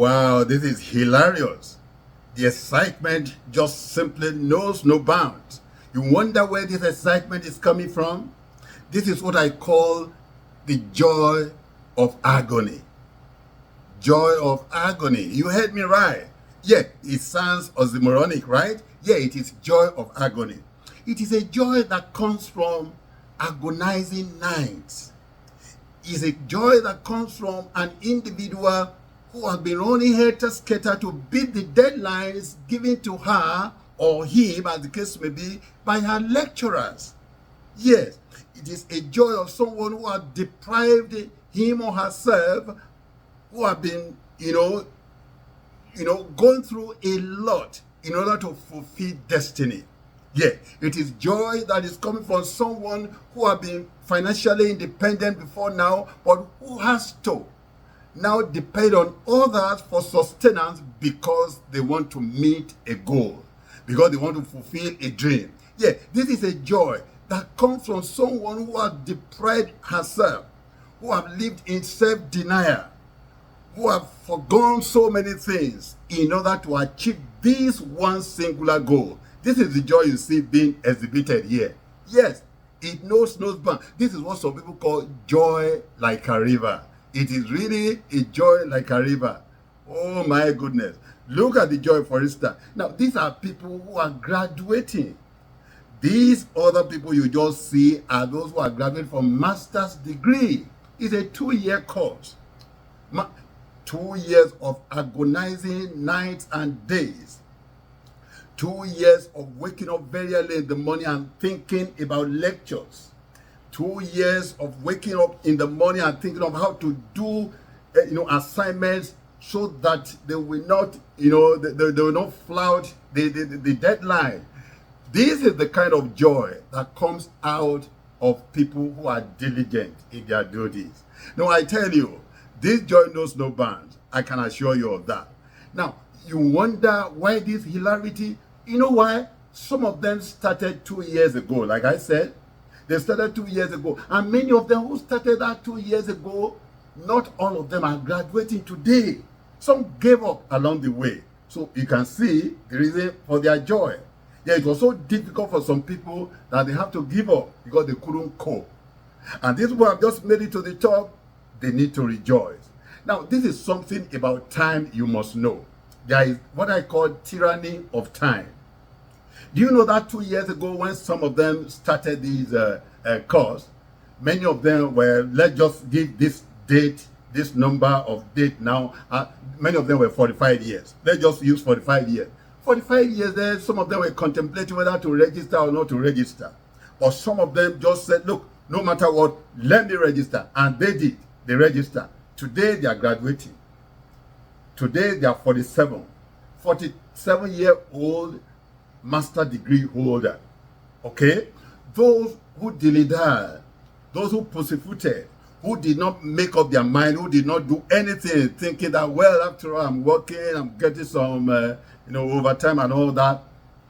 wow, this is hilarious. The excitement just simply knows no bounds. You wonder where this excitement is coming from? This is what I call the joy of agony. Joy of agony. You heard me right. Yeah, it sounds oxymoronic, right? Yeah, it is joy of agony. It is a joy that comes from agonizing nights. It's a joy that comes from an individual who has been running helter-skelter to beat the deadlines given to her or him, as the case may be, by her lecturers. Yes, it is a joy of someone who has deprived him or herself, who have been, going through a lot in order to fulfill destiny. Yeah, it is joy that is coming from someone who have been financially independent before now, but who has to now depend on others for sustenance because they want to meet a goal, because they want to fulfill a dream. Yeah, this is a joy that comes from someone who has deprived herself, who have lived in self-denial, who have forgone so many things in order to achieve this one singular goal. This is the joy you see being exhibited here. Yes, it knows no bounds. This is what some people call joy like a river. It is really a joy like a river. Oh my goodness. Look at the joy, for instance. Now, these are people who are graduating. These other people you just see are those who are graduating from master's degree. It's a 2-year course. 2 years of agonizing nights and days. 2 years of waking up very early in the morning and thinking about lectures. 2 years of waking up in the morning and thinking of how to do, assignments so that they will not, they will not flout the deadline. This is the kind of joy that comes out of people who are diligent in their duties. Now, I tell you, this joy knows no bounds. I can assure you of that. Now, you wonder why this hilarity? You know why? Some of them started 2 years ago. Like I said, they started 2 years ago. And many of them who started that 2 years ago, not all of them are graduating today. Some gave up along the way. So you can see the reason for their joy. Yeah, it was so difficult for some people that they have to give up because they couldn't cope. And these people have just made it to the top. They need to rejoice. Now, this is something about time you must know. There is what I call tyranny of time. Do you know that 2 years ago when some of them started these course, many of them were, let's just give this date, this number of date now, many of them were 45 years. Let's just use 45 years. 45 years there, some of them were contemplating whether to register or not to register. But some of them just said, look, no matter what, let me register. And they did. They registered. Today they are graduating. Today they are 47-year-old master degree holder. Okay? Those who dilly-dallied, those who persecuted, who did not make up their mind, who did not do anything, thinking that, well, after all, I'm working, I'm getting some, overtime and all that.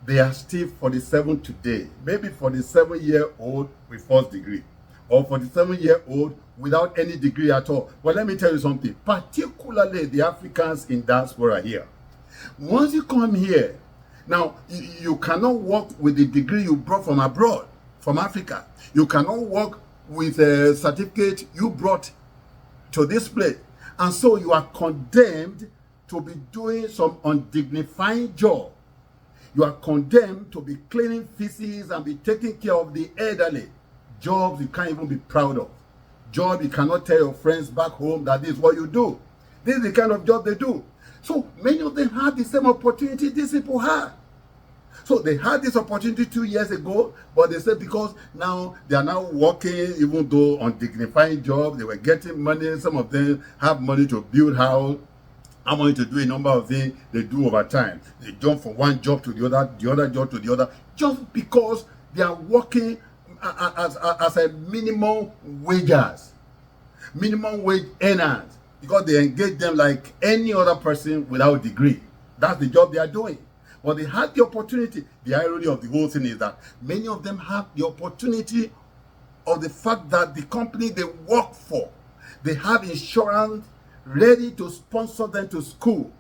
They are still 47 today. Maybe 47-year-old with first degree, or 47-year-old without any degree at all. But let me tell you something, particularly the Africans in diaspora here. Once you come here, now, you cannot work with the degree you brought from abroad, from Africa. You cannot work with a certificate you brought to this place. And so you are condemned to be doing some undignified job. You are condemned to be cleaning feces and be taking care of the elderly. Jobs you can't even be proud of. Job you cannot tell your friends back home that this is what you do. This is the kind of job they do. So many of them had the same opportunity these people had. So they had this opportunity 2 years ago, but they said because now they are now working, even though undignified jobs, they were getting money. Some of them have money to build house, have money to do a number of things they do over time. They jump from one job to the other job to the other, just because they are working as a minimum wagers, minimum wage earners, because they engage them like any other person without degree. That's the job they are doing. But they had the opportunity. The irony of the whole thing is that many of them have the opportunity of the fact that the company they work for, they have insurance ready to sponsor them to school.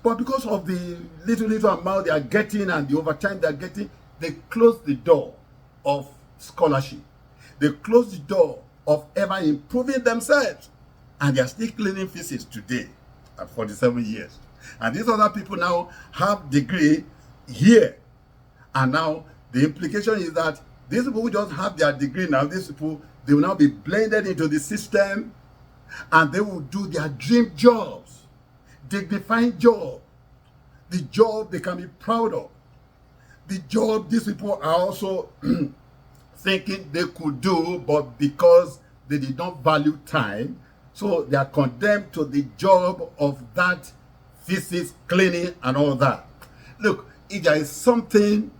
But because of the little amount they are getting and the overtime they are getting, they close the door of scholarship. They close the door of ever improving themselves. And they are still cleaning faces today at 47 years. And these other people now have degree here. And now the implication is that these people who just have their degree now, these people, they will now be blended into the system and they will do their dream jobs, dignified job, the job they can be proud of, the job these people are also thinking they could do, but because they did not value time, so they are condemned to the job of that physics, cleaning and all that. Look, if there is something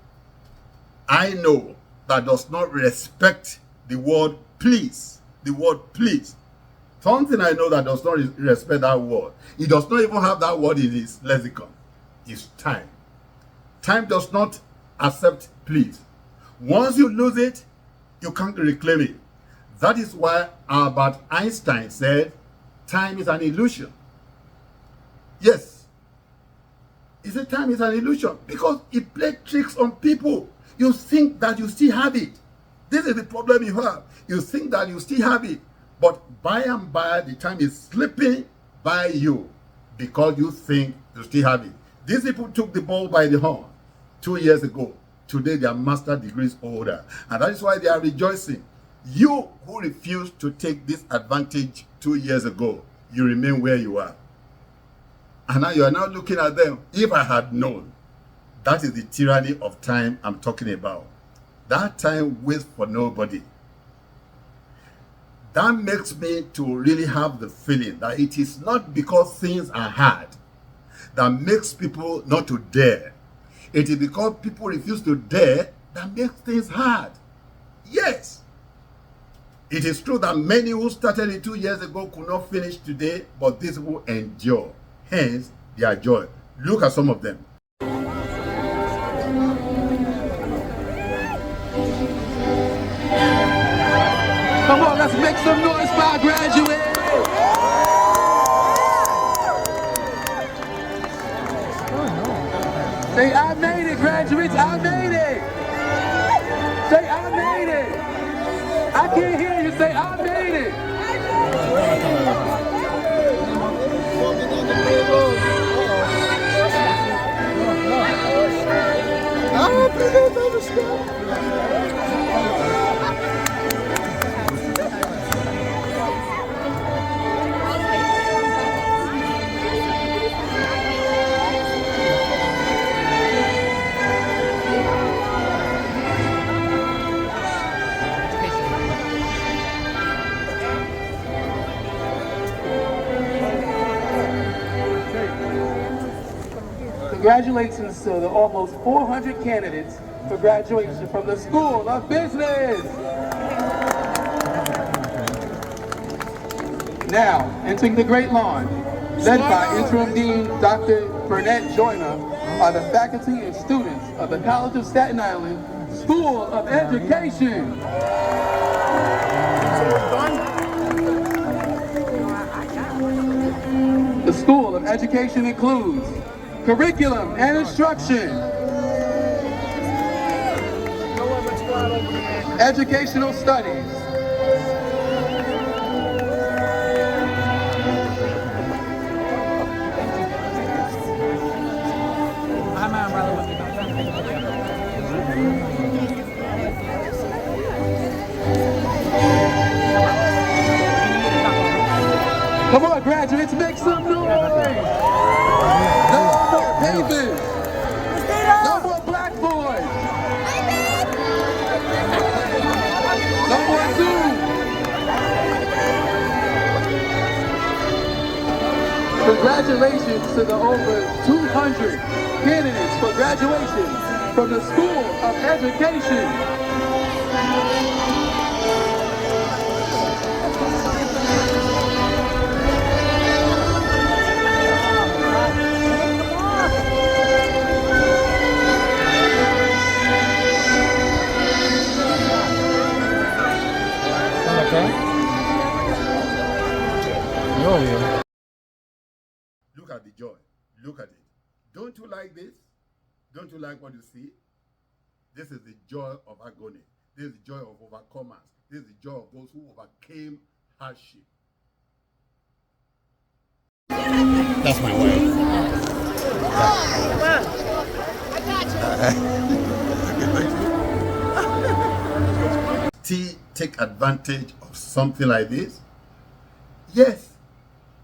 I know that does not respect the word please, something I know that does not respect that word, it does not even have that word in its lexicon, is time. Time does not accept please. Once you lose it, you can't reclaim it. That is why Albert Einstein said, time is an illusion. Yes. He said time is an illusion because it plays tricks on people. You think that you still have it. This is the problem you have. You think that you still have it. But by and by, the time is slipping by you because you think you still have it. These people took the ball by the horn 2 years ago. Today, they are master degrees holder. And that is why they are rejoicing. You who refused to take this advantage 2 years ago, you remain where you are. And now you are now looking at them. If I had known, that is the tyranny of time I'm talking about. That time waits for nobody. That makes me to really have the feeling that it is not because things are hard that makes people not to dare. It is because people refuse to dare that makes things hard. Yes. It is true that many who started it 2 years ago could not finish today, but these will endure. Hence, their joy. Look at some of them. Come on, let's make some noise for our graduates. Say, I made it, graduates, I made it. Say, I made it. I can't hear you, say, I made it. Congratulations to the almost 400 candidates for graduation from the School of Business. Now, entering the Great Lawn, led by Interim Dean Dr. Burnett Joyner, are the faculty and students of the College of Staten Island School of Education. The School of Education includes curriculum and instruction, educational studies, come on graduates, make some noise! David! No more blackboard! No more Zoom! Congratulations to the over 200 candidates for graduation from the School of Education. Okay. No, yeah. Look at the joy. Look at it. Don't you like this? Don't you like what you see? This is the joy of agony. This is the joy of overcomers. This is the joy of those who overcame hardship. That's my wife. Take advantage of something like this? Yes.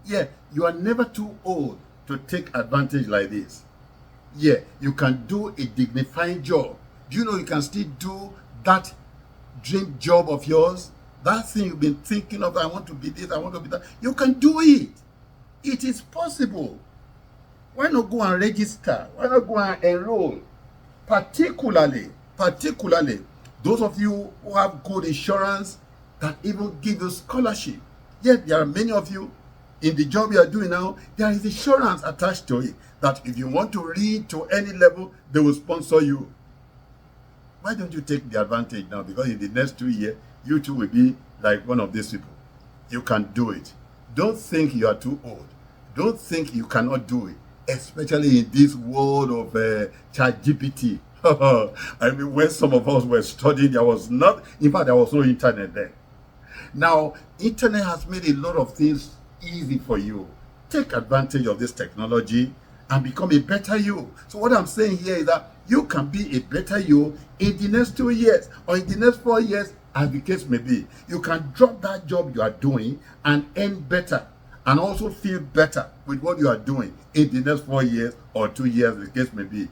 Yeah, you are never too old to take advantage like this. Yeah, you can do a dignified job. Do you know you can still do that dream job of yours? That thing you've been thinking of, I want to be this, I want to be that. You can do it. It is possible. Why not go and register? Why not go and enroll? Particularly, those of you who have good insurance that even give you scholarship. Yet there are many of you in the job you are doing now, there is insurance attached to it that if you want to read to any level, they will sponsor you. Why don't you take the advantage now? Because in the next 2 years, you too will be like one of these people. You can do it. Don't think you are too old. Don't think you cannot do it, especially in this world of ChatGPT. I mean, when some of us were studying, there was no internet then. Now, internet has made a lot of things easy for you. Take advantage of this technology and become a better you. So what I'm saying here is that you can be a better you in the next 2 years or in the next 4 years, as the case may be. You can drop that job you are doing and earn better and also feel better with what you are doing in the next 4 years or 2 years, the case may be.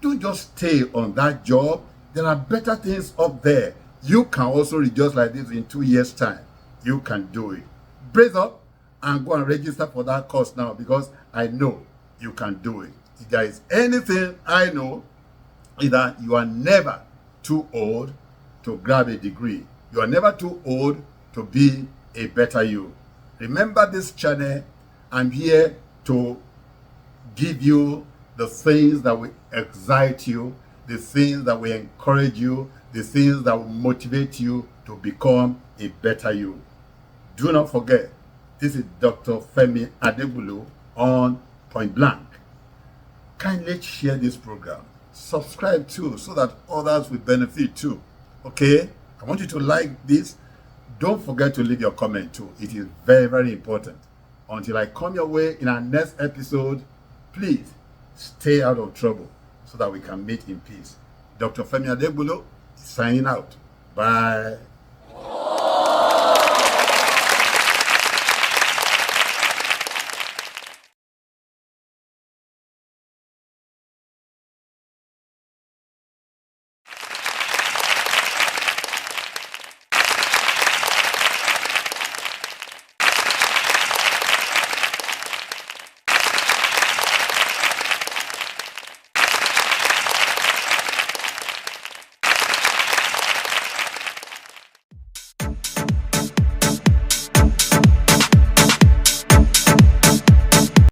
Don't just stay on that job. There are better things up there. You can also reduce like this in 2 years' time. You can do it. Brace up and go and register for that course now, because I know you can do it. If there is anything I know, is that you are never too old to grab a degree. You are never too old to be a better you. Remember this channel. I'm here to give you the things that will excite you, the things that will encourage you, the things that will motivate you to become a better you. Do not forget, this is Dr. Femi Adegbulu on Point Blank. Kindly share this program. Subscribe too, so that others will benefit too. Okay? I want you to like this. Don't forget to leave your comment too. It is very, very important. Until I come your way in our next episode, please stay out of trouble so that we can meet in peace. Dr. Femi Adegbulu is signing out. Bye.